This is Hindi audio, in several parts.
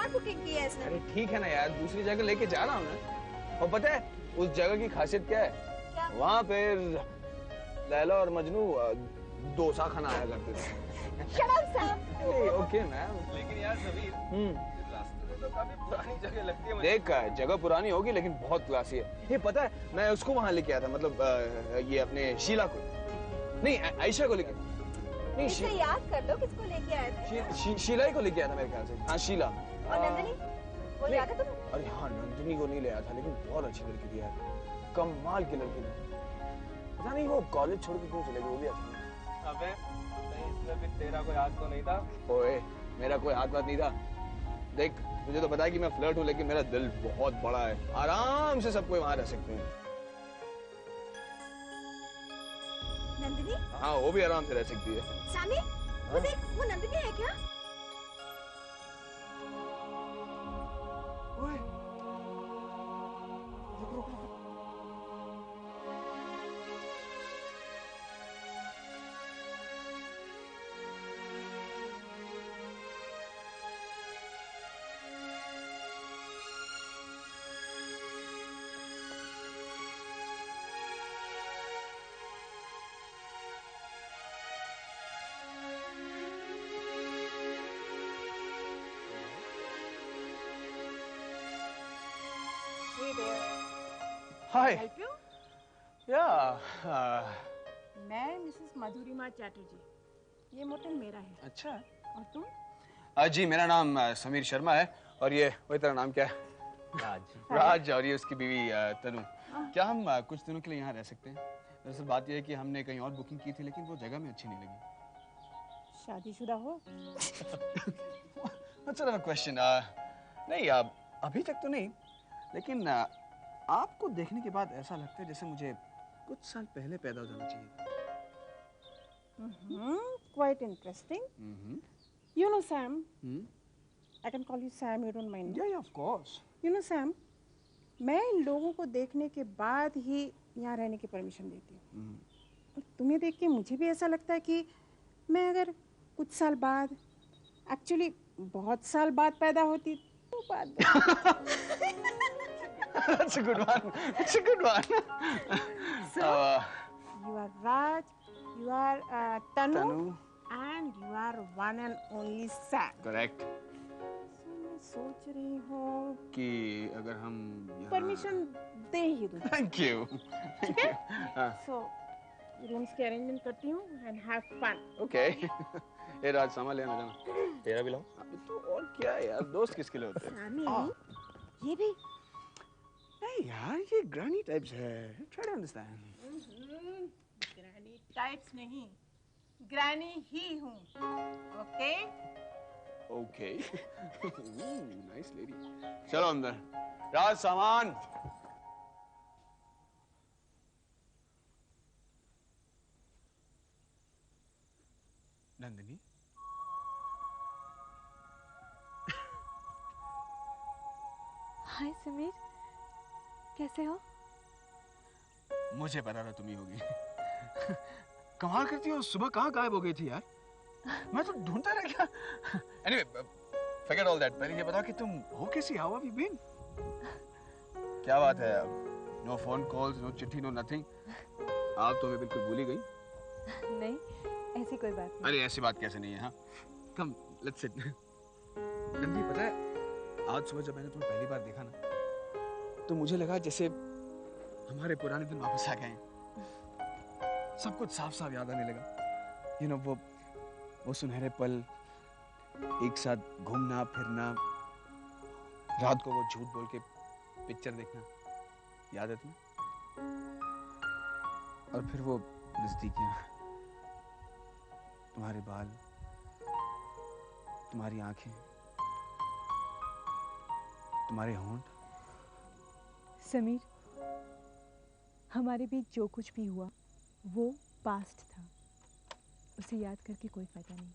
कार बुकिंग की है इसने। अरे ठीक है ना यार, दूसरी जगह लेके जा रहा हूँ मैं। और पता है उस जगह की खासियत क्या है? क्या? वहाँ पे लैला और मजनू डोसा खाना आया करते थे। Shut up, Sam. Okay ma'am. लेकिन यार समीर, रास्ते में तो काफी पुरानी जगह लगती है मुझे। देख जगह पुरानी होगी लेकिन बहुत क्लासी है। ये पता है मैं उसको वहाँ लेके आया था, मतलब ये अपने शीला को, नहीं आयशा को लेके, नहीं इसे याद कर लो किसको लेके आए थे। शीला ही को लेके आया था मेरे ख्याल से। हाँ शीला। और नंदिनी वो याद है तुम्हें? अरे हाँ नंदिनी को नहीं ले आया था, लेकिन बहुत अच्छी लड़की थी यार, कमाल की लड़की थी। पता नहीं वो कॉलेज छोड़ के क्यों चले गई, वो भी अच्छा। अबे नहीं, इसमें भी तेरा कोई हाथ तो नहीं था? ओए मेरा कोई हाथ वाथ नहीं था। देख मुझे तो पता है कि मैं फ्लर्ट हूँ, लेकिन मेरा दिल बहुत बड़ा है, आराम से सब कोई वहाँ रह सकते हैं। नंदिनी? हाँ वो भी आराम से रह सकती है। सामी, वो देख, वो नंदिनी है क्या? ओए Hey there. Hi. Help you? या मैं मिसेस मधुरिमा चैटर्जी। ये मोटल मेरा है। अच्छा। और तुम? जी मेरा नाम समीर शर्मा है, और ये वही तेरा नाम क्या है? राज। और ये उसकी बीवी तनु। क्या हम कुछ दिनों के लिए यहाँ रह सकते हैं? दरअसल बात यह है कि हमने कहीं और बुकिंग की थी, लेकिन वो जगह में अच्छी नहीं लगी। शादीशुदा हो? अच्छा क्वेश्चन। नहीं अभी तक तो नहीं, लेकिन आपको देखने के बाद ऐसा लगता है जैसे मुझे कुछ साल पहले पैदा हो जाना चाहिए। Quite interesting. You know Sam? I can call you Sam. You don't mind? Yeah, of course. You know Sam? मैं इन लोगों को देखने के बाद ही यहाँ रहने की परमिशन देती हूँ। और तुम्हें देख के मुझे भी ऐसा लगता है कि मैं अगर कुछ साल बाद, एक्चुअली बहुत साल बाद पैदा होती तो बात That's a good one. That's a good one. So, you are Raj, you are Tanu, and you are one and only Sam. Correct. So मैं सोच रही हूँ कि अगर हम परमिशन दे ही दूँ। Thank you. ठीक है? So रूम्स के अरेंजमेंट करती हूँ and have fun. Okay. ये राज सामान लेना जाना। तेरा भी लाओ। तो और क्या है यार, दोस्त किसके लिए होते हैं? सामी, ये भी। नहीं यार ये ग्रैनी टाइप्स है। Try to understand. Granny types नहीं, ग्रैनी ही हूँ। ओके? Okay. Nice lady. चलो अंदर। राज सामान। नंदिनी। हाय समीर, कैसे हो? मुझे पता था तुम ही होगी। कमाल करती हो, सुबह कहाँ गायब हो गई थी यार? मैं तो ढूंढता रह गया। Anyway, forget all that. पहले ये बताओ कि तुम हो कैसी? How have you been? क्या बात है? No phone calls, no चिट्ठी, no nothing. आप तो हमें बिल्कुल भूल ही गई। नहीं, ऐसी कोई बात नहीं। अरे ऐसी बात कैसे नहीं है? हाँ, come, let's sit. नंदी पता है, आज सुबह जब मैंने तुम्हें पहली बार देखा ना, तो मुझे लगा जैसे हमारे पुराने दिन वापस आ गए। सब कुछ साफ साफ याद आने लगा। You know, वो सुनहरे पल, एक साथ घूमना फिरना, रात को वो झूठ बोल के पिक्चर देखना, याद है तुम्हें? और फिर वो नजदीकियां, तुम्हारे बाल, तुम्हारी आंखें, तुम्हारे होंठ। समीर, हमारे बीच जो कुछ भी हुआ वो पास्ट था, उसे याद करके कोई फायदा नहीं।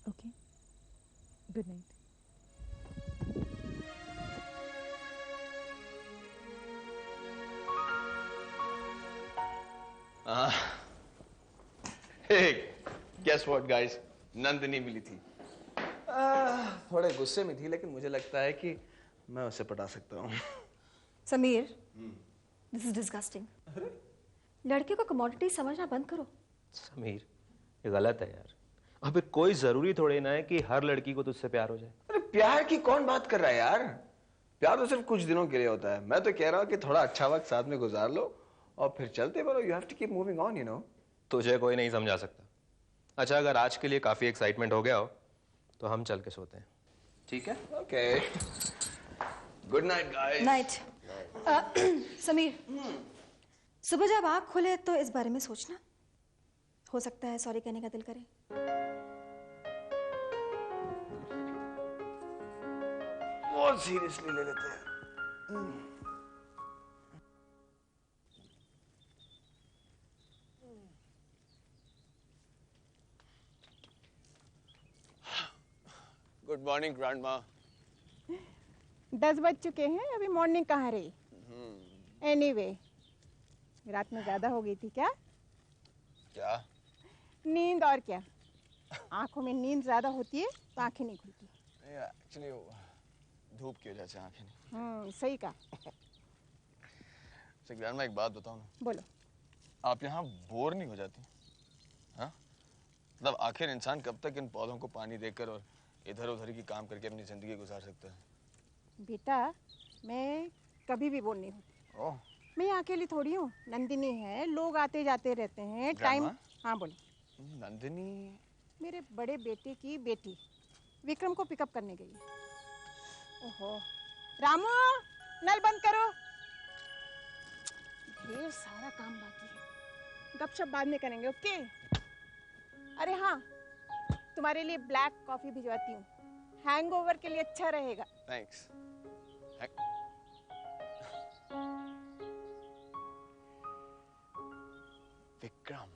Okay, good night. Hey, guess what guys? Nandini मिली थी। थोड़े गुस्से में थी, लेकिन मुझे लगता है कि मैं उसे पटा सकता हूँ। Sameer, this is disgusting. लड़के को कमोडिटी समझना बंद करो। समीर, ये गलत है यार। और फिर कोई जरूरी थोड़ी ना है कि हर लड़की को तुझसे प्यार हो जाए। अरे प्यार की कौन बात कर रहा है यार? प्यार तो सिर्फ कुछ दिनों के लिए होता है। मैं तो कह रहा हूँ कि थोड़ा अच्छा वक्त साथ में गुजार लो और फिर चलते बढ़ो। You have to keep moving on, you know. तुझे कोई नहीं समझा सकता। अच्छा, अगर आज के लिए काफी एक्साइटमेंट हो गया हो तो हम चल के सोते हैं, ठीक है? Okay, good night guys. Night. Sameer, सुबह जब आँख खुले तो इस बारे में सोचना। हो सकता है सॉरी कहने का दिल करे। बहुत सीरियसली ले लेते हैं। Good morning grandma. 10 बज चुके हैं, अभी मॉर्निंग कहाँ रही? एनीवे, रात में ज्यादा हो गई थी क्या? क्या? नींद और क्या। आंखों में नींद ज्यादा होती है तो आंखें नहीं खुलती। एक्चुअली धूप की वजह से आंखें नहीं। सही कहा। ग्रैंडमा, एक बात बताओ ना। बोलो। आप यहाँ बोर नहीं हो जाती? हाँ, मतलब आखिर इंसान कब तक इन पौधों को पानी देकर और इधर उधर की काम करके अपनी जिंदगी गुजार सकता है? बेटा, मैं कभी भी बोर नहीं होती। ओह, मैं यहाँ अकेली थोड़ी हूँ। नंदिनी है, लोग आते जाते रहते हैं। टाइम। हाँ बोलो। नंदिनी मेरे बड़े बेटे की बेटी विक्रम को पिकअप करने गई। ओहो, रामू, नल बंद करो। ढेर सारा काम बाकी है। गपशप बाद में करेंगे, ओके? अरे हाँ, तुम्हारे लिए ब्लैक कॉफी भिजवाती हूँ। हैंगओवर के लिए अच्छा रहेगा। Thanks. Vikram,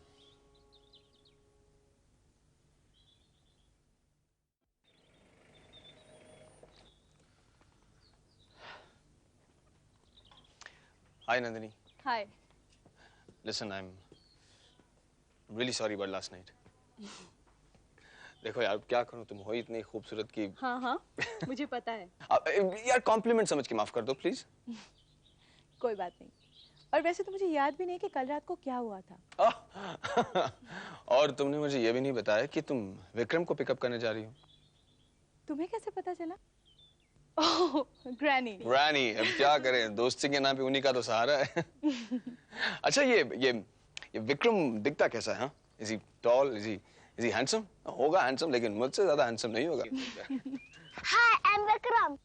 hi Nandini. Hi. Listen, I am really sorry about last night. देखो यार, क्या करूं, तुम हो इतनी खूबसूरत की। हाँ हाँ, मुझे पता है। यार कॉम्प्लीमेंट समझ के माफ कर दो प्लीज। कोई बात नहीं। और वैसे तो मुझे याद भी नहीं कि कल रात को क्या हुआ था। और तुमने मुझे ये भी नहीं बताया कि तुम विक्रम को पिकअप करने जा रही हो। तुम्हें कैसे पता चला? ओह, ग्रैनी। ग्रैनी, अब क्या करें, दोस्ती के नाम पे उन्हीं का तो सहारा है। अच्छा, ये विक्रम दिखता कैसा है? Is he tall, is he handsome? होगा हैंडसम, लेकिन मुझसे ज्यादा हैंडसम नहीं होगा। Hi, I am Vikram.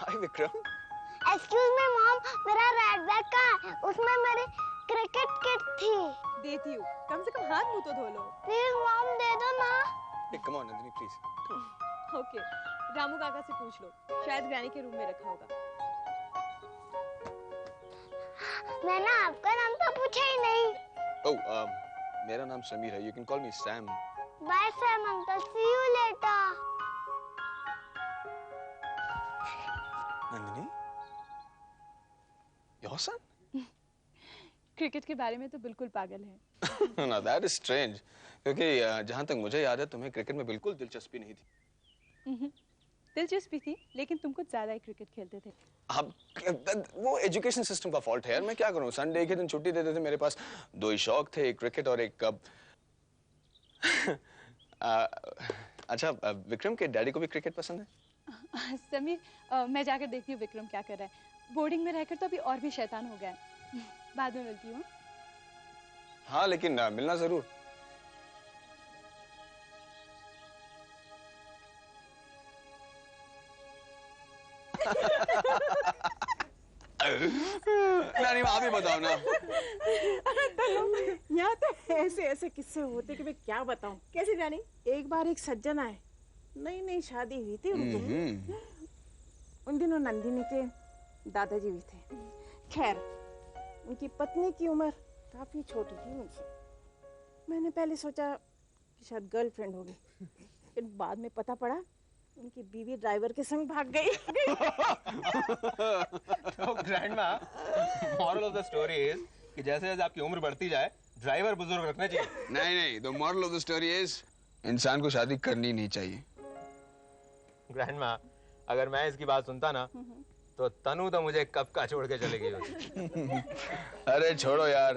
Hi Vikram. Excuse me mom, मेरा रेड बैग कहाँ है? उसमें मेरी क्रिकेट किट थी। देती हूँ, कम से कम हाथ मुंह तो धो लो। प्लीज मॉम, दे दो ना। Come on Nandini please. Okay, Ramu काका से पूछ लो, शायद ग्रैनी के रूम में रखा होगा। मैंने आपका नाम तो पूछा ही नहीं। ओह, मेरा नाम समीर है। You can call me Sam. Bye Sam uncle, see you later. Nandini, your son? Cricket के बारे में तो बिल्कुल पागल है। Now that is strange, क्योंकि जहाँ तक मुझे याद है तुम्हें क्रिकेट में बिल्कुल दिलचस्पी नहीं थी। दिलचस्पी थी, लेकिन तुम कुछ ज्यादा ही क्रिकेट खेलते थे। अब वो एजुकेशन सिस्टम का फॉल्ट है यार। मैं क्या करूं, संडे के दिन छुट्टी देते थे। मेरे पास दो ही शौक थे, एक क्रिकेट और एक कब। अच्छा, विक्रम के डैडी को भी क्रिकेट पसंद है? समीर, मैं जाकर देखती हूँ विक्रम क्या कर रहा है। बोर्डिंग में रहकर तो अभी और भी शैतान हो गया है। बाद में मिलती हूँ। हाँ, लेकिन मिलना जरूर। नहीं, आप ही बताओ ना। यहाँ तो ऐसे ऐसे किस्से होते कि मैं क्या बताऊं। कैसे जानी? एक बार एक सज्जन आए, नई शादी हुई थी उनकी। उन दिनों नंदिनी के दादाजी भी थे। खैर, उनकी पत्नी की उम्र काफी छोटी थी मुझसे। मैंने पहले सोचा कि शायद गर्लफ्रेंड होगी, लेकिन बाद में पता पड़ा उनकी बीवी ड्राइवर के संग भाग गई। तो grandma, moral of the story is कि जैसे जैसे आपकी उम्र बढ़ती जाए, ड्राइवर बुजुर्ग रखना चाहिए। नहीं, the moral of the story is इंसान को शादी करनी नहीं चाहिए। ग्रैंडमा, अगर मैं इसकी बात सुनता ना तो तनु तो मुझे कब का छोड़ के चले गई होती। अरे छोड़ो यार,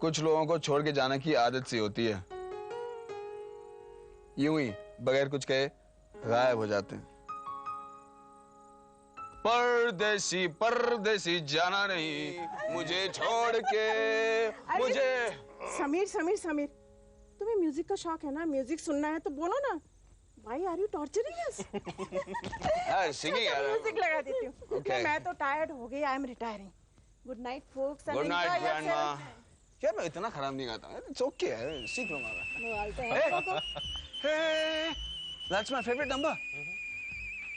कुछ लोगों को छोड़ के जाने की आदत सी होती है, यूं ही बगैर कुछ कहे गायब हो जाते हैं। परदेसी परदेसी जाना नहीं मुझे छोड़ के। मुझे समीर, तुम्हें म्यूजिक का शौक है ना, म्यूजिक सुनना है तो बोलो ना। Why are you torturing us? Singing यार। म्यूजिक लगा देती हूँ। Okay. मैं तो टायर्ड हो गई, I am retiring. Good night folks. Good night grandma. यार मैं इतना खराब नहीं गाता, इट्स ओके यार, सीख लूंगा। Hey, that's my favorite number.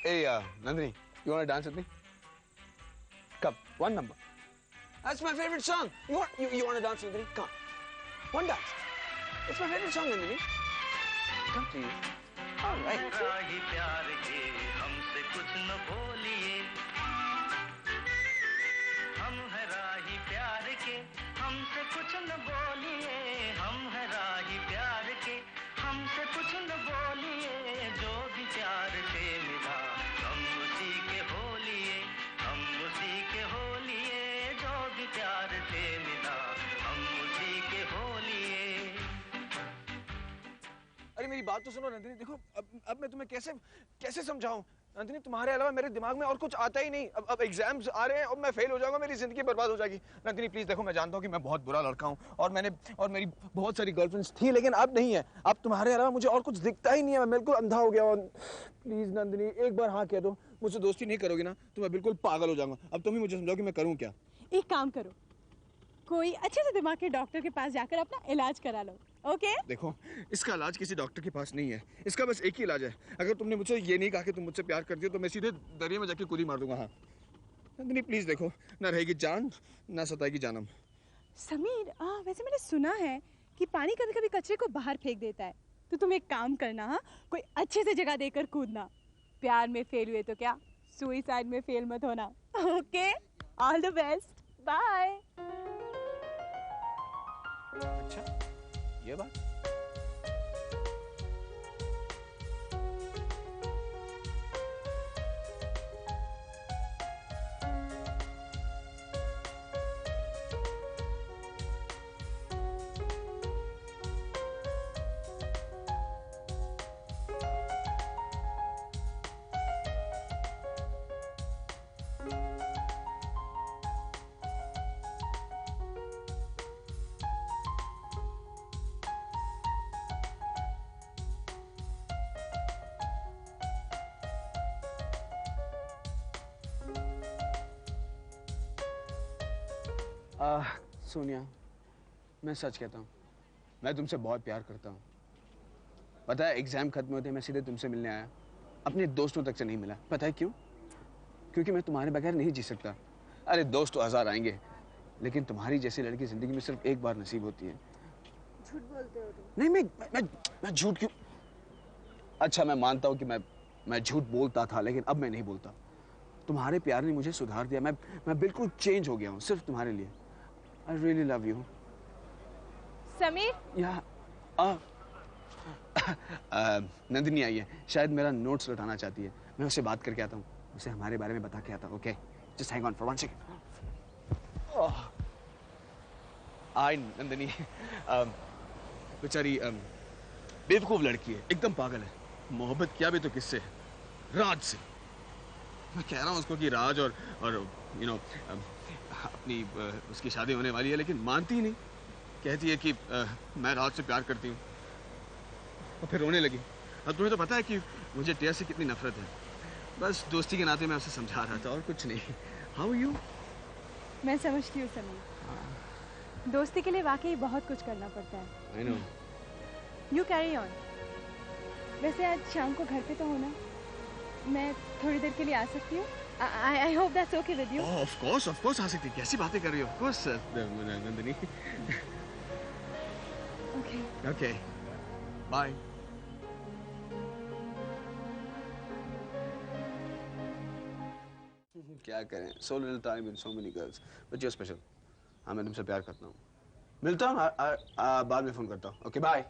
Hey, Nandini, you want to dance with me? Come, one number. That's my favorite song. You want to dance with me? Come, one dance. It's my favorite song, Nandini. Come to you. All right. राही प्यार के हमसे कुछ न बोलिए, हम है राही प्यार के हमसे कुछ न बोलिए, हम है राही प्यार के हमसे कुछ न बोलिए, जो भी प्यार से मिला हम उसी के होलिए, हम उसी के होलिए, जो भी प्यार से मिला हम उसी के होलिए। अरे मेरी बात तो सुनो नंदिनी, देखो अब मैं तुम्हें कैसे समझाऊं नंदिनी, तुम्हारे अलावा मेरे दिमाग में और कुछ आता ही नहीं। अब एग्जाम्स आ रहे हैं और मैं फेल हो जाऊंगा, मेरी जिंदगी बर्बाद हो जाएगी। नंदिनी प्लीज देखो, मैं जानता हूँ कि मैं बहुत बुरा लड़का हूँ और मेरी बहुत सारी गर्लफ्रेंड्स थी, लेकिन अब नहीं है। अब तुम्हारे अलावा मुझे और कुछ दिखता ही नहीं है, मैं बिल्कुल अंधा हो गया हूँ। प्लीज नंदिनी एक बार हाँ कह दो, मुझसे दोस्ती नहीं करोगी ना तो मैं बिल्कुल पागल हो जाऊंगा। अब तुम ही मुझे समझाओ कि मैं करूँ क्या। एक काम करो, कोई अच्छे से दिमाग के डॉक्टर के पास जाकर अपना इलाज करा लो। ओके? देखो इसका इलाज किसी डॉक्टर के पास नहीं है, इसका बस एक ही इलाज है। अगर तुमने मुझसे ये नहीं कहा कि तुम मुझसे प्यार करती हो तो मैं सीधे दरिया में जाके कूदी मार दूंगा। हाँ नंदिनी प्लीज देखो, ना रहेगी जान ना सताएगी जानम। समीर, वैसे मैंने सुना है कि पानी कभी कभी कचरे को बाहर फेंक देता है, तो तुम एक काम करना, हाँ कोई अच्छे से जगह देकर कूदना। प्यार में फेल हुए तो क्या, सुइसाइड में फेल मत होना। Okay, all the best, bye. अच्छा ये बात। सोनिया, मैं सच कहता हूँ, मैं तुमसे बहुत प्यार करता हूँ। पता है एग्जाम खत्म होते मैं सीधे तुमसे मिलने आया, अपने दोस्तों तक से नहीं मिला। पता है क्यों? क्योंकि मैं तुम्हारे बगैर नहीं जी सकता। अरे दोस्त तो 1000 आएंगे, लेकिन तुम्हारी जैसी लड़की जिंदगी में सिर्फ एक बार नसीब होती है। झूठ बोलते हो तुम। नहीं मैं झूठ क्यों? अच्छा मैं मानता हूँ कि मैं झूठ बोलता था, लेकिन अब मैं नहीं बोलता। तुम्हारे प्यार ने मुझे सुधार दिया, मैं बिल्कुल चेंज हो गया हूँ सिर्फ तुम्हारे लिए। I really love you. Sameer? या नंदिनी आई है, शायद मेरा नोट्स लौटाना चाहती है। मैं उससे बात करके आता हूँ, उसे हमारे बारे में बता के आता हूँ। Okay, just hang on for 1 second. आई नंदिनी बेचारी बेवकूफ लड़की है, एकदम पागल है। मोहब्बत किया भी तो किससे? राज से। मैं कह रहा हूँ उसको कि राज और यू नो अपनी उसकी शादी होने वाली है, लेकिन मानती ही नहीं। कहती है कि मैं राज से प्यार करती हूँ, और फिर रोने लगी। अब तुम्हें तो पता है कि मुझे टिया से कितनी नफरत है। बस दोस्ती के नाते मैं उसे समझा रहा था और कुछ नहीं। How you? मैं समझती हूँ समीर, दोस्ती के लिए वाकई बहुत कुछ करना पड़ता है। I know. You carry on. वैसे आज शाम को घर पे तो होना, मैं थोड़ी देर के लिए आ सकती हूँ? I hope that's okay with you. Oh, of course आ सकती। कैसी बातें कर रही हो? Of course, Nandini. Okay. Okay. Bye. क्या करें? So little time and so many girls. But you're special. हाँ मैं तुमसे प्यार करता हूँ। मिलता हूँ बाद में फोन करता हूँ। Okay bye.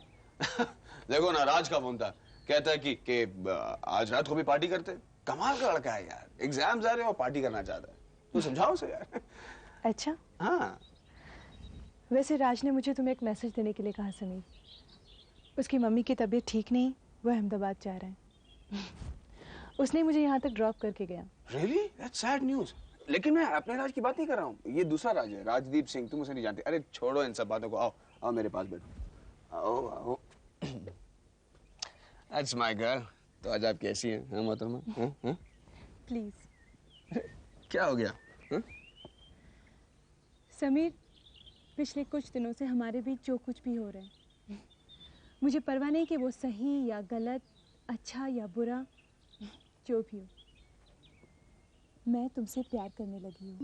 देखो ना, राज का फोन था, कहता है कि आज रात को भी पार्टी करते। कमाल का लड़का है यार, एग्जाम्स आ रहे हैं और पार्टी करना चाहता है। तू समझाओ उसे यार। अच्छा, हाँ। वैसे राज ने मुझे तुम्हें एक मैसेज देने के लिए कहा समीर। उसकी मम्मी की तबीयत ठीक नहीं, वो अहमदाबाद जा रहे हैं। उसने मुझे यहाँ तक ड्रॉप करके गया। Really? That's sad news. लेकिन मैं अपने राज की बात नहीं कर रहा हूँ, ये दूसरा राज है, राजदीप सिंह। तुम उसे नहीं जानते। अरे छोड़ो इन सब बातों को, आओ आओ मेरे पास बैठो। आओ आओ। That's my girl. तो आज आप कैसी हैं? हाँ मोहतरमा? हाँ? प्लीज। क्या हो गया? हाँ? समीर, पिछले कुछ दिनों से हमारे बीच जो कुछ भी हो रहा है, मुझे परवाह नहीं कि वो सही या गलत, अच्छा या बुरा, जो भी हो, मैं तुमसे प्यार करने लगी हूँ।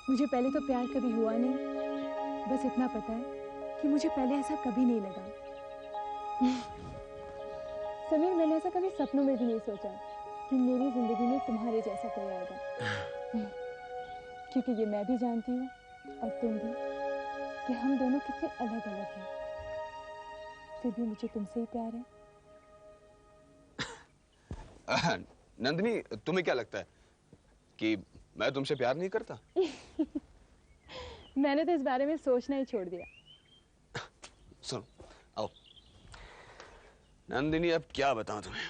मुझे पहले तो प्यार कभी हुआ नहीं, बस इतना पता है कि मुझे पहले ऐसा कभी नहीं लगा। समीर, मैंने ऐसा कभी सपनों में भी नहीं सोचा कि मेरी जिंदगी में तुम्हारे जैसा कोई आएगा। क्योंकि ये मैं भी जानती हूँ और तुम भी कि हम दोनों कितने अलग अलग हैं, फिर भी मुझे तुमसे ही प्यार है। नंदिनी, तुम्हें क्या लगता है कि मैं तुमसे प्यार नहीं करता? मैंने तो इस बारे में सोचना ही छोड़ दिया। सुनो, आओ। नंदिनी, अब क्या बताऊं तुम्हें।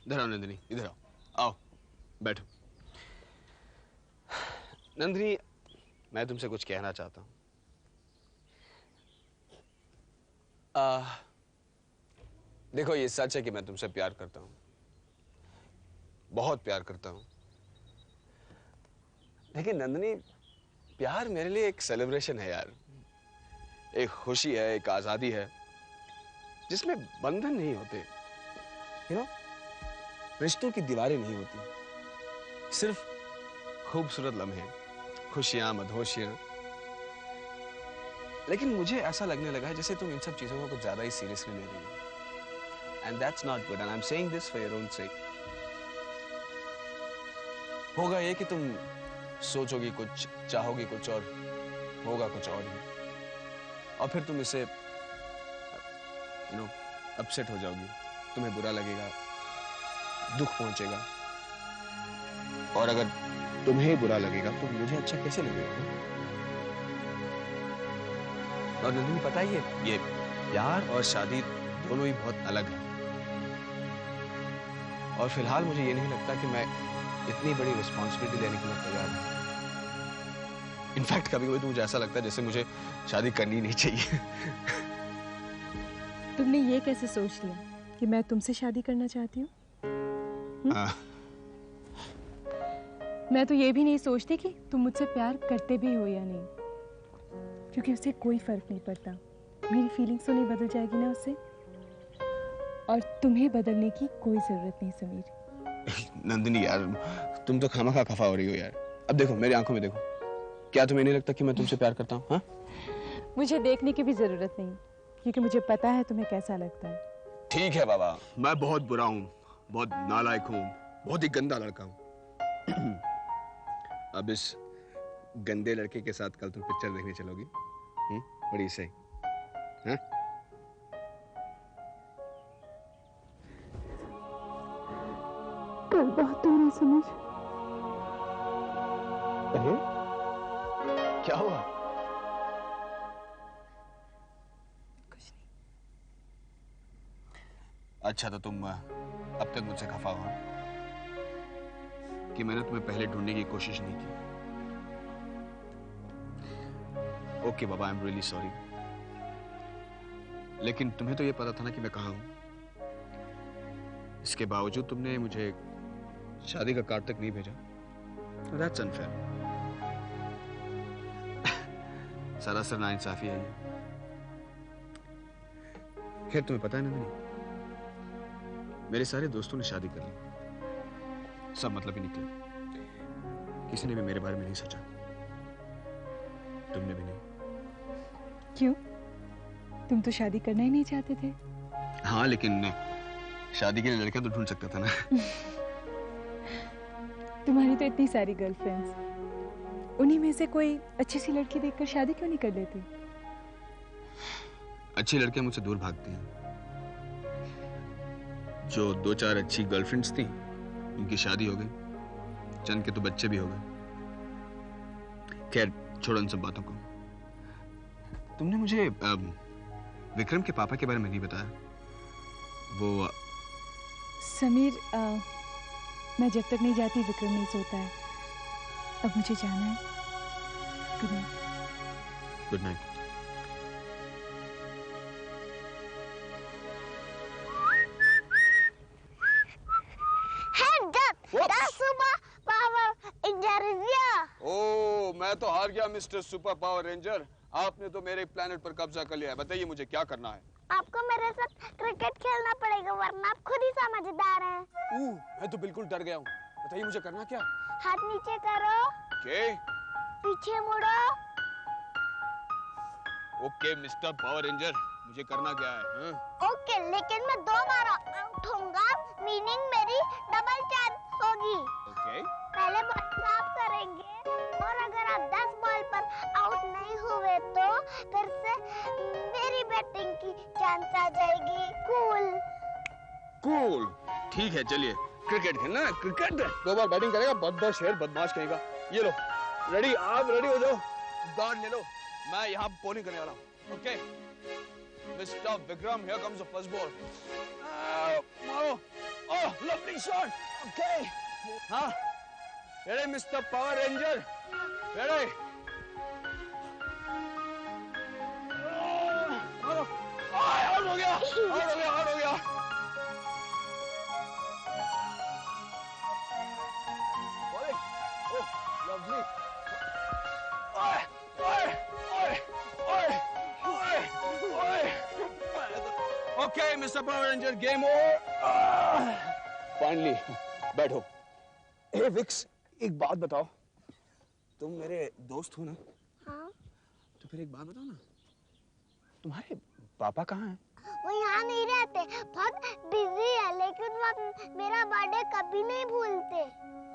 इधर आओ नंदिनी, इधर आओ। आओ बैठो। नंदिनी, मैं तुमसे कुछ कहना चाहता हूं। देखो, ये सच है कि मैं तुमसे प्यार करता हूं, बहुत प्यार करता हूं। लेकिन नंदिनी, प्यार मेरे लिए एक सेलिब्रेशन है यार, एक खुशी है, एक आजादी है जिसमें बंधन नहीं होते, यू नो, रिश्तों की दीवारें नहीं होती, सिर्फ खूबसूरत लम्हे, खुशियां, मधोशियां। लेकिन मुझे ऐसा लगने लगा है जैसे तुम इन सब चीजों को कुछ ज्यादा ही सीरियसली ले रही हो, and that's not good, and I am saying this for your own सेक। होगा ये कि तुम सोचोगी कुछ, चाहोगी कुछ और होगा कुछ और ही, और फिर तुम इसे यू नो अपसेट हो जाओगी, तुम्हें बुरा लगेगा, दुख पहुंचेगा, और अगर तुम्हें बुरा लगेगा तो मुझे अच्छा कैसे लगेगा? और नंदिनी, पता है ये प्यार और शादी दोनों ही बहुत अलग है, और फिलहाल मुझे ये नहीं लगता कि मैं इतनी बड़ी रिस्पॉन्सिबिलिटी लेने के लिए तैयार हूं। इनफैक्ट कभी कभी तो मुझे ऐसा लगता है जैसे मुझे शादी करनी नहीं चाहिए। तुमने ये कैसे सोच लिया कि मैं तुमसे शादी करना चाहती हूँ? मैं तो ये भी नहीं सोचती कि तुम मुझसे प्यार करते भी हो या नहीं, क्योंकि उससे कोई फर्क नहीं पड़ता। मेरी फीलिंग्स तो नहीं बदल जाएगी ना उससे, और तुम्हें बदलने की कोई जरूरत नहीं समीर। नंदिनी यार, तुम तो खामखा खफा हो रही हो यार। अब देखो, मेरी आंखों में देखो, क्या तुम्हें नहीं लगता कि मैं तुमसे प्यार करता हूँ? हाँ? मुझे देखने की भी जरूरत नहीं, क्योंकि मुझे पता है तुम्हें कैसा लगता है। ठीक है बाबा, मैं बहुत बुरा हूँ, बहुत नालायक हूँ, बहुत ही गंदा लड़का हूँ। अब इस गंदे लड़के के साथ कल तुम पिक्चर देखने चलोगी? बड़ी सही। हाँ? कल बहुत दूर है समझ। अरे क्या हुआ? कुछ नहीं। अच्छा, तो तुम अब तक मुझसे खफा हो कि मैंने तुम्हें पहले ढूंढने की कोशिश नहीं की। Okay Baba, I am really sorry. लेकिन तुम्हें तो ये पता था ना कि मैं कहाँ हूं। इसके बावजूद तुमने मुझे शादी का कार्ड तक नहीं भेजा। That's unfair. सरासर नाइंसाफी है ये। खैर, तुम्हें पता है नंदिनी, मेरे सारे दोस्तों ने शादी कर ली, सब मतलब ही निकले। किसी ने भी मेरे बारे में नहीं सोचा, तुमने भी नहीं। क्यों? तुम तो शादी करना ही नहीं चाहते थे। हाँ, लेकिन शादी के लिए लड़का तो ढूंढ सकता था ना। तुम्हारी तो इतनी सारी गर्लफ्रेंड्स, उन्हीं में से कोई अच्छी सी लड़की देखकर शादी क्यों नहीं कर लेते? अच्छी लड़कियां मुझसे दूर भागती हैं। जो 2-4 अच्छी गर्लफ्रेंड्स थी उनकी शादी हो गई, चंद के तो बच्चे भी हो गए। खैर छोड़ो इन सब बातों को। तुमने मुझे विक्रम के पापा के बारे में नहीं बताया। वो समीर, मैं जब तक नहीं जाती विक्रम नहीं सोता है। अब मुझे जाना है। Good night. Good night. Oh, मैं तो हार गया मिस्टर सुपर पावर रेंजर। आपने तो मेरे प्लेनेट पर कब्जा कर लिया है। बताइए मुझे क्या करना है? आपको मेरे साथ क्रिकेट खेलना पड़ेगा, वरना आप खुद ही समझदार हैं। मैं तो बिल्कुल डर गया हूँ। बताइए मुझे करना क्या? हाथ नीचे करो। ओके। पीछे मुड़ो। ओके मिस्टर पावर रेंजर, मुझे करना क्या है? ओके, लेकिन मैं 2 बार आउट होऊंगा, मीनिंग मेरी डबल चांस होगी। ओके। पहले बॉल साफ करेंगे और अगर आप 10 बॉल पर आउट नहीं हुए तो फिर से मेरी बैटिंग की चांस आ जाएगी। कूल। कूल। ठीक है, चलिए क्रिकेट खेलना है। क्रिकेट 2 बार बैटिंग करेगा, बदमाश शेर, बदमाश कहेगा। ये लो, रेडी? आप रेडी हो जाओ, गार्ड ले लो, मैं यहाँ बॉलिंग करने वाला हूँ। Okay mister Vikram, here comes the first ball. मारो। ओह, लवली शॉट। ओके, हाँ, ready mister power ranger? Ready? मारो। आउट हो गया, आउट हो गया, आउट हो गया। Lovely. Okay, Mr. Power Ranger, game over. Finally, बैठो। Hey Vix, एक बात बताओ, तुम मेरे दोस्त हो ना? हाँ। तो फिर एक बात बताओ ना, तुम्हारे पापा कहाँ हैं? वो यहाँ नहीं रहते, बहुत बिजी है, लेकिन वो मेरा बर्थडे कभी नहीं भूलते।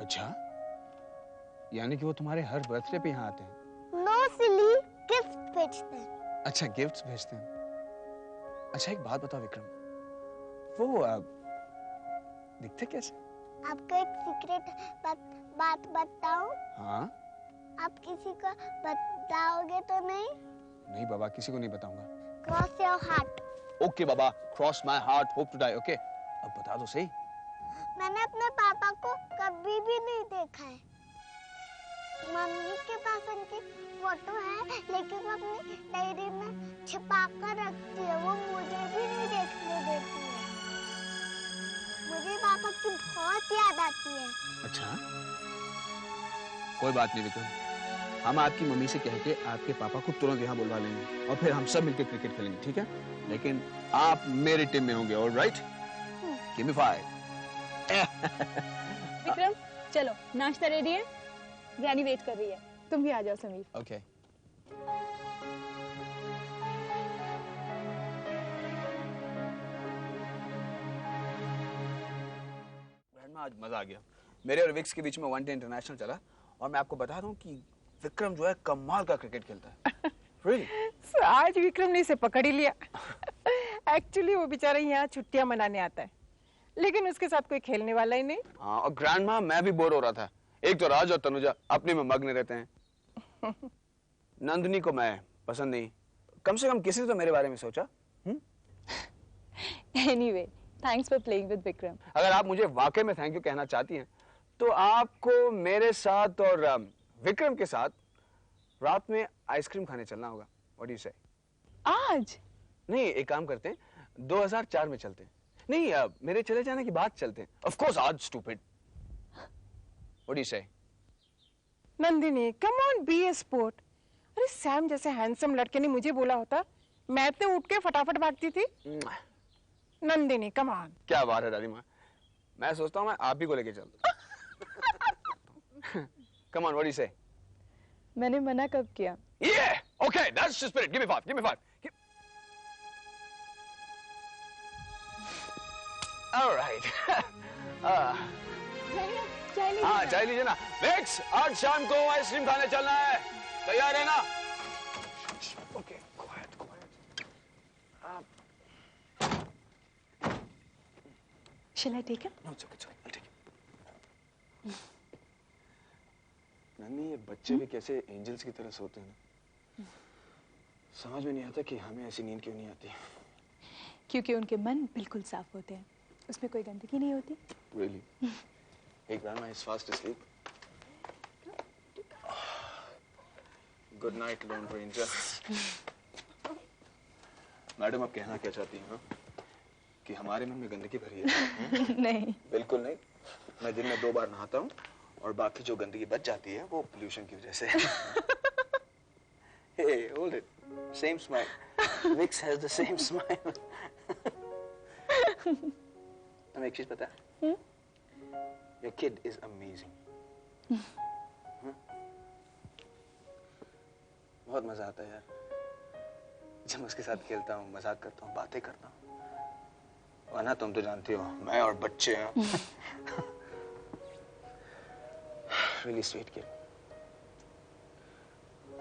अच्छा, यानी कि वो तुम्हारे हर बर्थडे पे यहाँ आते हैं? नो सिली, गिफ्ट भेजते हैं। अच्छा, गिफ्ट्स भेजते हैं। अच्छा एक बात बताओ विक्रम, वो दिखते कैसे? आपको एक सीक्रेट बात बताऊं? हाँ। आप किसी को बताओगे तो नहीं? नहीं बाबा, किसी को नहीं बताऊंगा। Cross your heart. ओके बाबा, cross my heart, hope to die. Okay, अब बता दो सही। मैंने अपने पापा को कभी भी नहीं देखा है। मम्मी के पास उनकी फोटो है, लेकिन वो अपनी डायरी में छिपा कर रखती है। वो मुझे भी नहीं देखने देती है। मुझे पापा की बहुत याद आती है। अच्छा, कोई बात नहीं विक्रम, हम आपकी मम्मी से कह के आपके पापा को तुरंत यहाँ बुलवा लेंगे और फिर हम सब मिलकर क्रिकेट खेलेंगे, ठीक है? लेकिन आप मेरी टीम में होंगे, ऑलराइट? Give me 5। विक्रम, चलो नाश्ता रेडी है, ग्रैनी वेट कर रही है। तुम भी आ जाओ समीर। ओके। आज मजा आ गया। मेरे और विक्स के बीच में 1-डे इंटरनेशनल चला और मैं आपको बता दूं कि विक्रम जो है कमाल का क्रिकेट खेलता है। Really? So, आज विक्रम ने इसे पकड़ ही लिया। एक्चुअली वो बेचारा यहाँ छुट्टियां मनाने आता है, लेकिन उसके साथ कोई खेलने वाला ही नहीं। हाँ, और ग्रैंडमा मैं भी बोर हो रहा था। एक तो राज और तनुजा अपने में मग्न रहते हैं। नंदिनी को मैं पसंद नहीं। कम से कम किसी ने तो मेरे बारे में सोचा। Anyway, thanks for playing with Vikram. अगर आप मुझे वाकई में थैंक यू कहना चाहती हैं, तो आपको मेरे साथ और विक्रम के साथ रात में आइसक्रीम खाने चलना होगा। What do you say? आज? नहीं, एक काम करते हैं, 2004 में चलते हैं। नहीं, मेरे चले जाने की बात चलते हैं। Of course, आज stupid. What do you say? Nandini, come on, be a sport. अरे सैम जैसे हैंडसम लड़के ने मुझे बोला होता, मैं तो उठ के फटाफट भागती थी। Nandini, come on. क्या बात है दादी माँ, मैं सोचता हूँ मैं आप ही को लेके चलता। Come on, what do you say? मैंने मना कब किया? Yeah, okay, that's the spirit. Give me 5. Give me 5. All right. चाय लीजिए हाँ ना। चाय लीजिए ना। विक्स, आज शाम को आइसक्रीम खाने चलना है, तैयार है ना? Okay, quite quite. Shall I take it? No, it's okay, it's okay. I'll take it. नन्ही, ये बच्चे भी कैसे एंजल्स की तरह सोते हैं ना। समझ में नहीं आता कि हमें ऐसी नींद क्यों नहीं आती। क्योंकि उनके मन बिल्कुल साफ होते हैं, उसमें कोई गंदगी नहीं होती। Really? Hey, grandma is fast asleep. Good night, Lone Ranger. Madam, आप कहना क्या चाहती हैं? कि हमारे मन में गंदगी भरी है? नहीं, बिल्कुल नहीं। मैं दिन में 2 बार नहाता हूँ और बाकी जो गंदगी बच जाती है वो पोल्यूशन की वजह से। Hey, hold it. Same smile. Vix has the same smile. तुम्हें एक चीज पता है? Your kid is amazing. बहुत मजा आता है यार, जब उसके साथ खेलता हूँ, मजाक करता हूँ, बातें करता हूँ। वरना तुम तो जानती हो, मैं और बच्चे हैं। Really sweet kid.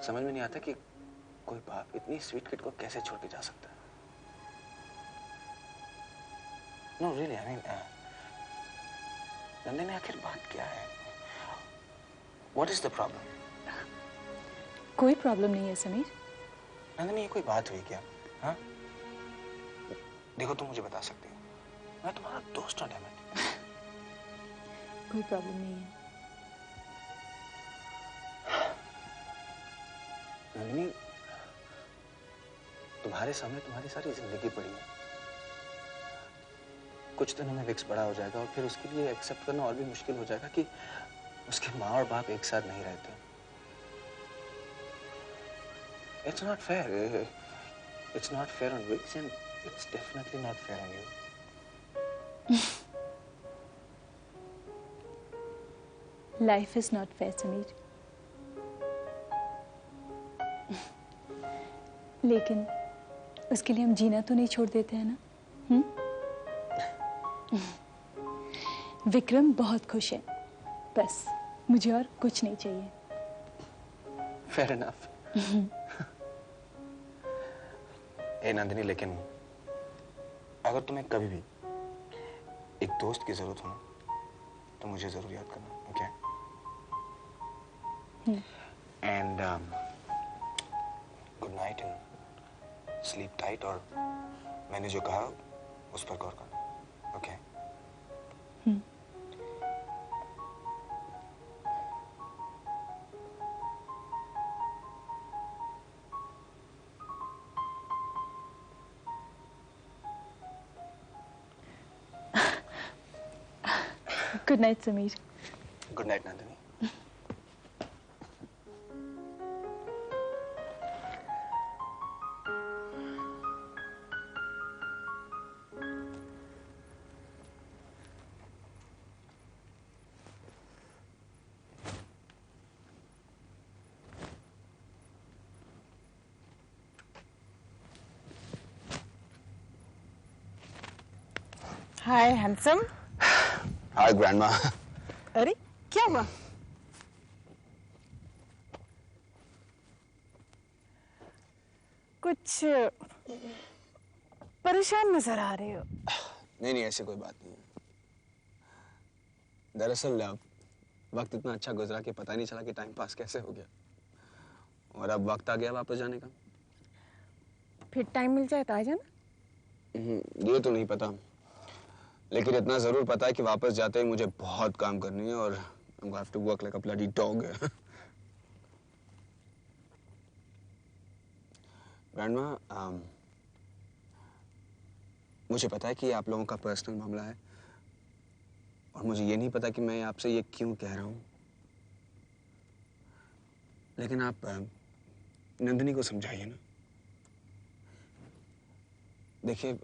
समझ में नहीं आता कि कोई बाप इतनी स्वीट किड को कैसे छोड़ के जा सकता है। No, really, I mean, Nandini, आखिर बात क्या है? What is the problem? कोई प्रॉब्लम नहीं है समीर। नंदिनी, ये कोई बात हुई क्या? हाँ? देखो, तुम मुझे बता सकती हो, मैं तुम्हारा दोस्त हूँ, डैम इट। कोई प्रॉब्लम नहीं है। नंदिनी, तुम्हारे सामने तुम्हारी सारी जिंदगी पड़ी है। कुछ दिनों में विक्स बड़ा हो जाएगा और फिर उसके लिए एक्सेप्ट करना और भी मुश्किल हो जाएगा कि उसके माँ और बाप एक साथ नहीं रहते। It's not fair. It's not fair on Vix and it's definitely not fair on you. Life is not fair, Sameer. लेकिन उसके लिए हम जीना तो नहीं छोड़ देते हैं ना। विक्रम बहुत खुश है, बस मुझे और कुछ नहीं चाहिए। Fair enough. ए नंदिनी, लेकिन अगर तुम्हें कभी भी एक दोस्त की जरूरत हो ना, तो मुझे जरूर याद करना, okay? And good night and sleep tight, और मैंने जो कहा उस पर गौर करना, okay? Good night Sameer. Good night Nandini. Hi handsome. Hi grandma. अरे क्या हुआ? कुछ परेशान नजर आ रहे हो। नहीं नहीं, ऐसी कोई बात नहीं है। दरअसल वक्त इतना अच्छा गुजरा कि पता नहीं चला कि टाइम पास कैसे हो गया, और अब वक्त आ गया वापस जाने का। फिर टाइम मिल जाए तो आ जाना। ये तो नहीं पता, लेकिन इतना जरूर पता है कि वापस जाते ही मुझे बहुत काम करनी है और I'm gonna have to work like a bloody dog. Grandma, मुझे पता है कि ये आप लोगों का पर्सनल मामला है, और मुझे ये नहीं पता कि मैं आपसे ये क्यों कह रहा हूँ, लेकिन आप नंदिनी को समझाइए ना। देखिए,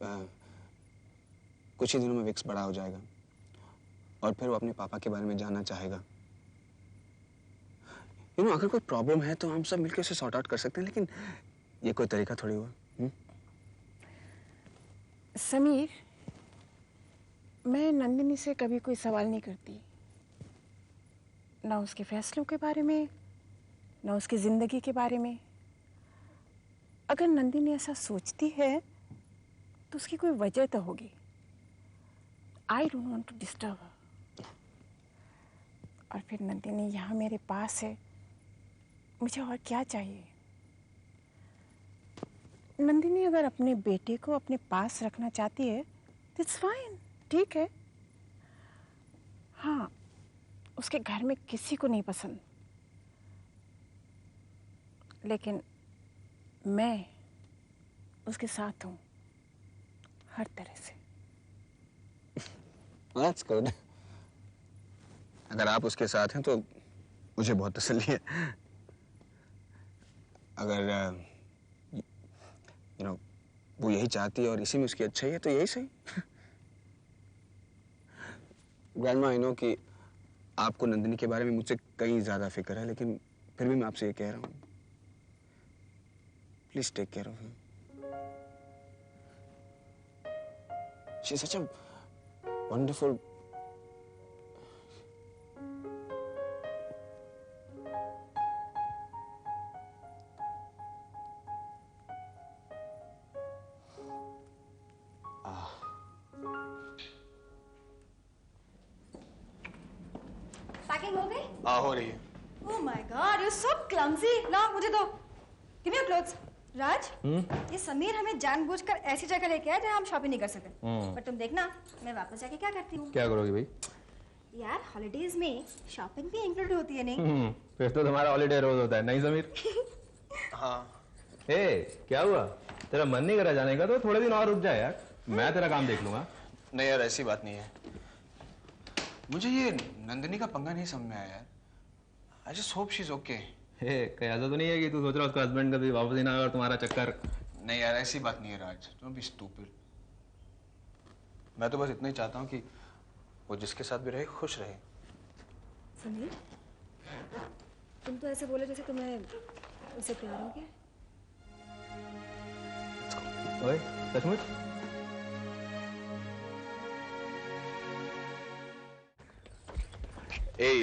कुछ ही दिनों में विक्स बड़ा हो जाएगा और फिर वो अपने पापा के बारे में जानना चाहेगा। अगर कोई प्रॉब्लम है तो हम सब मिलकर उसे सॉर्ट आउट कर सकते हैं, लेकिन ये कोई तरीका थोड़ी हुआ। समीर, मैं नंदिनी से कभी कोई सवाल नहीं करती, ना उसके फैसलों के बारे में, ना उसकी ज़िंदगी के बारे में। अगर नंदिनी ऐसा सोचती है तो उसकी कोई वजह तो होगी। I don't want to disturb her. और फिर नंदिनी यहाँ मेरे पास है, मुझे और क्या चाहिए। नंदिनी अगर अपने बेटे को अपने पास रखना चाहती है तो इट्स फाइन, ठीक है। हाँ, उसके घर में किसी को नहीं पसंद, लेकिन मैं उसके साथ हूँ हर तरह से। That's good. अगर आप उसके साथ हैं तो मुझे बहुत तसल्ली है। अगर you know, वो यही चाहती है और इसी में उसकी अच्छाई है तो यही सही। ग्रैंडमा, आई नो कि आपको नंदिनी के बारे में मुझसे कहीं ज्यादा फिक्र है, लेकिन फिर भी मैं आपसे ये कह रहा हूँ, please take care of him. She is such a wonderful packing हो गई? हो रही है। Oh my God, you are so clumsy. लाओ मुझे दो। Give me your clothes. Raj, ये समीर हमें जानबूझकर ऐसी जगह लेके आया जहाँ हम शॉपिंग नहीं कर सकते। पर तुम देखना, मैं वापस जाके क्या करती हूँ। क्या करोगी भाई? यार, हॉलिडेज में शॉपिंग भी इंक्लूड होती है नहीं? फिर तो तुम्हारा हॉलिडे रोज होता है, नहीं समीर? हाँ। क्या हुआ? तेरा मन नहीं करा जाने का तो थोड़े दिन और रुक जा यार, मैं तेरा काम देख लूंगा। नहीं यार, ऐसी बात नहीं है। मुझे ये नंदिनी का पंगा नहीं समझ में आया यार। I just hope she's okay. कहीं ऐसा तो नहीं है कि तू सोच रहा उसका हस्बैंड कभी वापस ही ना आए और तुम्हारा चक्कर? नहीं यार, ऐसी बात नहीं है राज, डोंट बी स्टूपिड। मैं तो बस इतना ही चाहता हूँ कि वो जिसके साथ भी रहे खुश रहे। समीर, तुम तो ऐसे बोले जैसे तुम्हें उससे प्यार हो गया। ओए, सचमुच? Hey,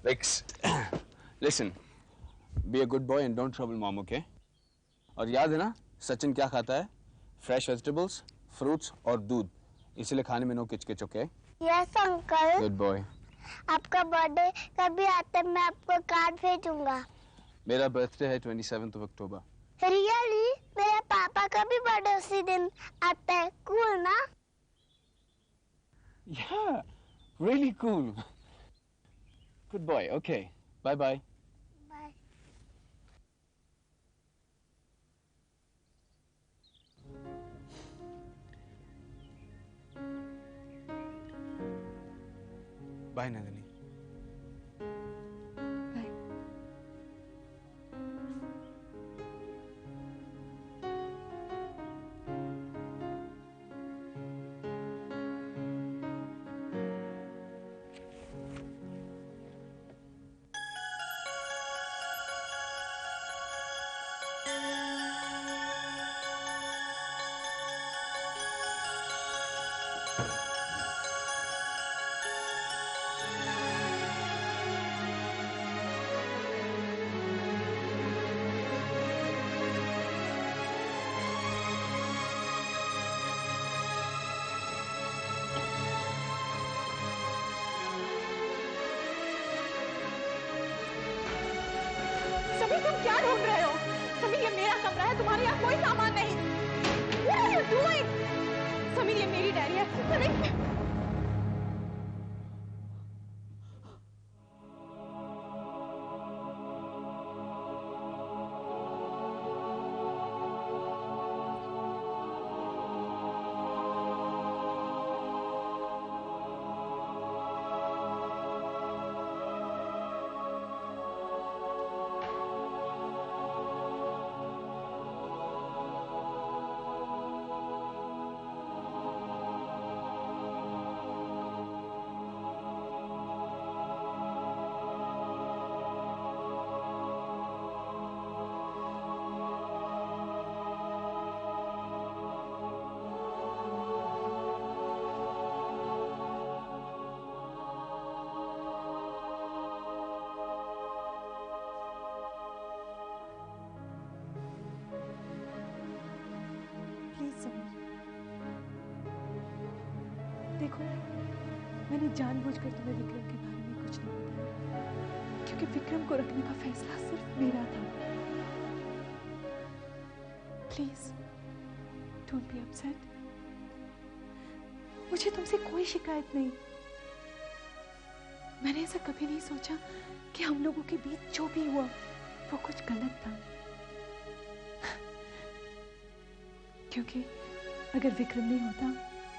Vix, listen, be a good boy and don't trouble mom, okay? और याद है ना, सचिन क्या खाता है? Fresh vegetables, fruits और दूध। इसलिए खाने में नो किचकिच, okay? Yes uncle. Good boy. आपका बर्थडे कभी आता है, मैं आपको कार्ड भेजूंगा। मेरा बर्थडे है 27th of October. रियली? मेरे पापा का भी बर्थडे उसी दिन आता है। कूल ना? Yeah, really cool. Good boy, okay. Bye bye. Bye. Bye, Nandini. Bye. Sameer, तुम क्या ढूंढ रहे हो? समीर, ये मेरा कमरा है, तुम्हारे यहाँ कोई सामान नहीं। What are you doing? Sameer, ये मेरी डायरी है। समीर, देखो, मैंने जानबूझकर तुम्हें विक्रम के बारे में कुछ नहीं बताया, क्योंकि विक्रम को रखने का फैसला सिर्फ मेरा था। Please don't be upset. मुझे तुमसे कोई शिकायत नहीं। मैंने ऐसा कभी नहीं सोचा कि हम लोगों के बीच जो भी हुआ वो कुछ गलत था, क्योंकि अगर विक्रम नहीं होता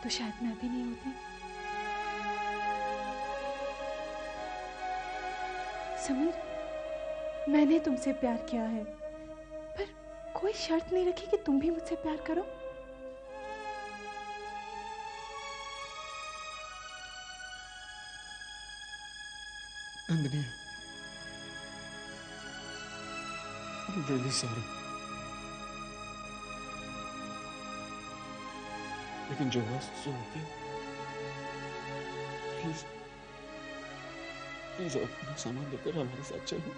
तो शायद मैं भी नहीं होती। समीर, मैंने तुमसे प्यार किया है, पर कोई शर्त नहीं रखी कि तुम भी मुझसे प्यार करो। Nandini, I'm really sorry. लेकिन जो हुआ सो हो गया। प्लीज प्लीज अपना सामान लेकर हमारे साथ चलो।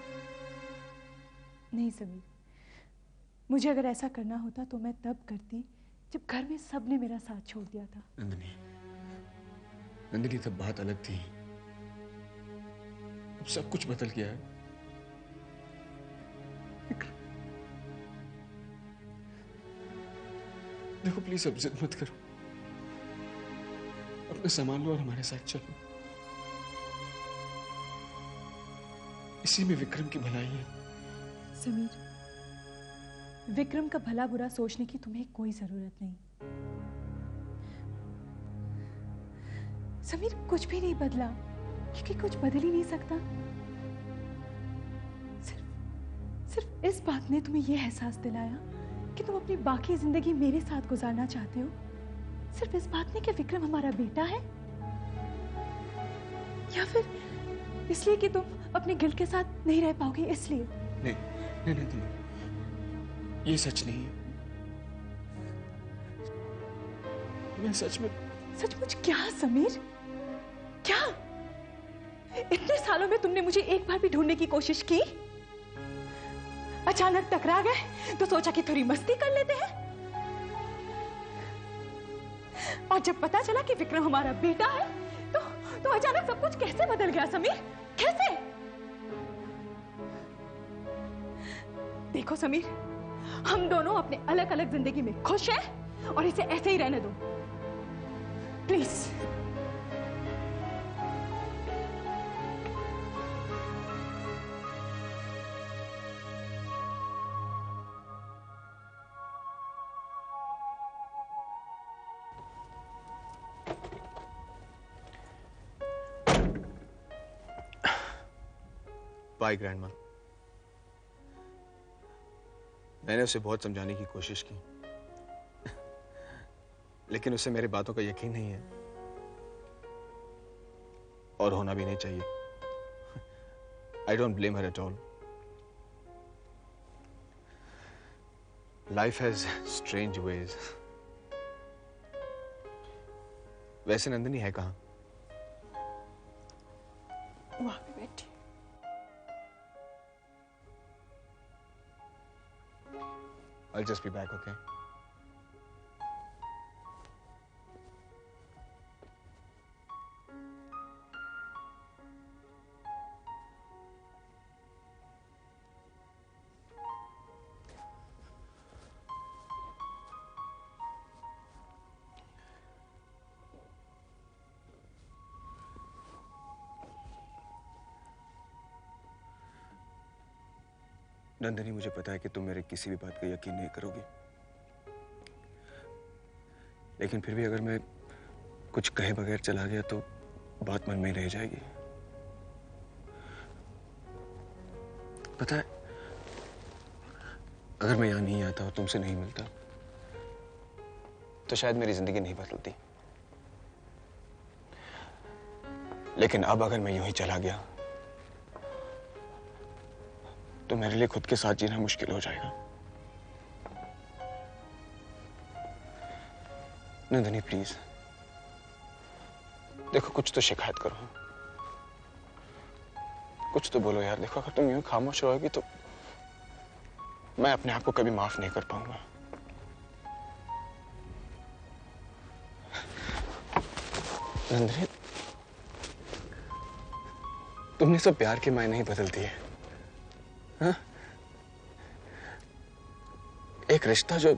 नहीं समीर, मुझे अगर ऐसा करना होता तो मैं तब करती जब घर में सबने मेरा साथ छोड़ दिया था। नंदिनी, नंदिनी तब बात अलग थी, अब सब कुछ बदल गया है। देखो प्लीज अब जिद मत करो, अपना सामान लो और हमारे साथ चलो। इसी में विक्रम की भलाई है। समीर, विक्रम का भला बुरा सोचने की तुम्हें कोई जरूरत नहीं। समीर, कुछ भी नहीं बदला, क्योंकि कुछ बदल ही नहीं सकता। सिर्फ इस बात ने तुम्हें यह एहसास दिलाया कि तुम अपनी बाकी जिंदगी मेरे साथ गुजारना चाहते हो, सिर्फ इस बात ने कि विक्रम हमारा बेटा है, या फिर इसलिए कि तुम अपने गिल्ट के साथ नहीं रह पाओगे इसलिए? नहीं नहीं नहीं, ये सच नहीं है। मैं सच में। सचमुच क्या समीर, क्या? इतने सालों में तुमने मुझे एक बार भी ढूंढने की कोशिश की? अचानक टकरा गए तो सोचा कि थोड़ी मस्ती कर लेते हैं, और जब पता चला कि विक्रम हमारा बेटा है तो अचानक सब कुछ कैसे बदल गया समीर? कैसे? देखो समीर, हम दोनों अपने अलग अलग जिंदगी में खुश हैं और इसे ऐसे ही रहने दो प्लीज। Bye grandma. मैंने उसे बहुत समझाने की कोशिश की, लेकिन उसे मेरी बातों का यकीन नहीं है, और होना भी नहीं चाहिए। I don't blame her at all. Life has strange ways. वैसे नंदिनी है कहाँ? वहां पे बैठी। I'll just be back, okay? Nandini, मुझे पता है कि तुम मेरे किसी भी बात का यकीन नहीं करोगी, लेकिन फिर भी अगर मैं कुछ कहे बगैर चला गया तो बात मन में रह जाएगी। पता है, अगर मैं यहां नहीं आता और तुमसे नहीं मिलता तो शायद मेरी जिंदगी नहीं बदलती, लेकिन अब अगर मैं यूं ही चला गया तो मेरे लिए खुद के साथ जीना मुश्किल हो जाएगा। नंदिनी प्लीज, देखो कुछ तो शिकायत करो, कुछ तो बोलो यार। देखो अगर तुम यूं खामोश रहोगी तो मैं अपने आप को कभी माफ नहीं कर पाऊंगा। नंदिनी, तुमने सब प्यार के मायने ही बदल दिए। हाँ? एक रिश्ता जो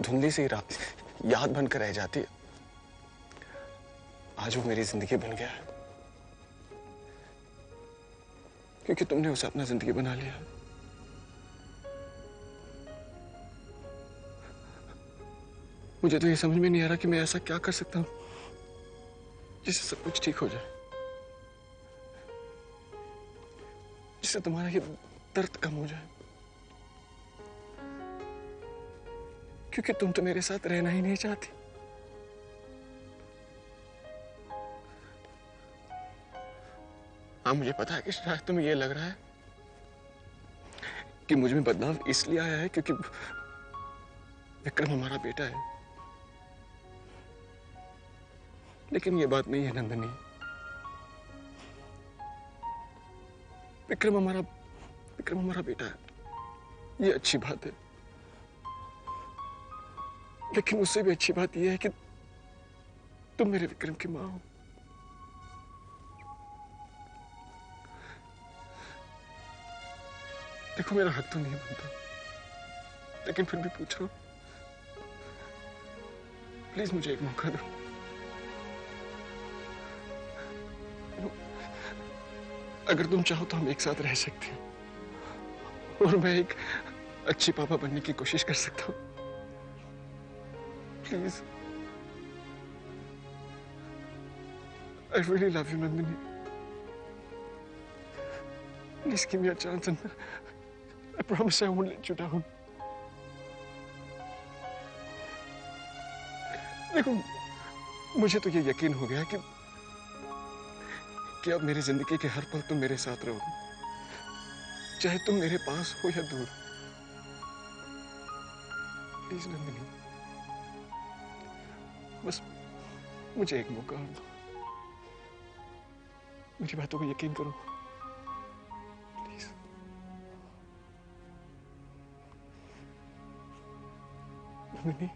धुंधली सी रात याद बनकर रह जाती है, आज वो मेरी जिंदगी बन गया है, क्योंकि तुमने उसे अपना जिंदगी बना लिया। मुझे तो ये समझ में नहीं आ रहा कि मैं ऐसा क्या कर सकता हूं जिससे सब कुछ ठीक हो जाए, जिससे तुम्हारा ये दर्द कम हो जाए, क्योंकि तुम तो मेरे साथ रहना ही नहीं चाहती। हाँ, मुझे पता है कि शायद तुम्हें ये लग रहा है कि मुझ में बदलाव इसलिए आया है क्योंकि विक्रम हमारा बेटा है, लेकिन ये बात नहीं है नंदिनी। विक्रम हमारा बेटा है, ये अच्छी बात है, लेकिन उससे भी अच्छी बात यह है कि तुम मेरे विक्रम की मां हो। देखो, मेरा हक तो नहीं बनता, लेकिन फिर भी पूछ रहा हूं, प्लीज मुझे एक मौका दो। अगर तुम चाहो तो हम एक साथ रह सकते हैं, और मैं एक अच्छी पापा बनने की कोशिश कर सकता हूं। Please, I really love you, Nandini. Please give me a chance and I promise I won't let you down. देखो, मुझे तो ये यकीन हो गया कि अब मेरी जिंदगी के हर पल तुम मेरे साथ रहोगी, चाहे तुम मेरे पास हो या दूर। प्लीज नंदिनी, बस मुझे एक मौका और दो, मेरी बातों को यकीन करो प्लीज। नंदिनी,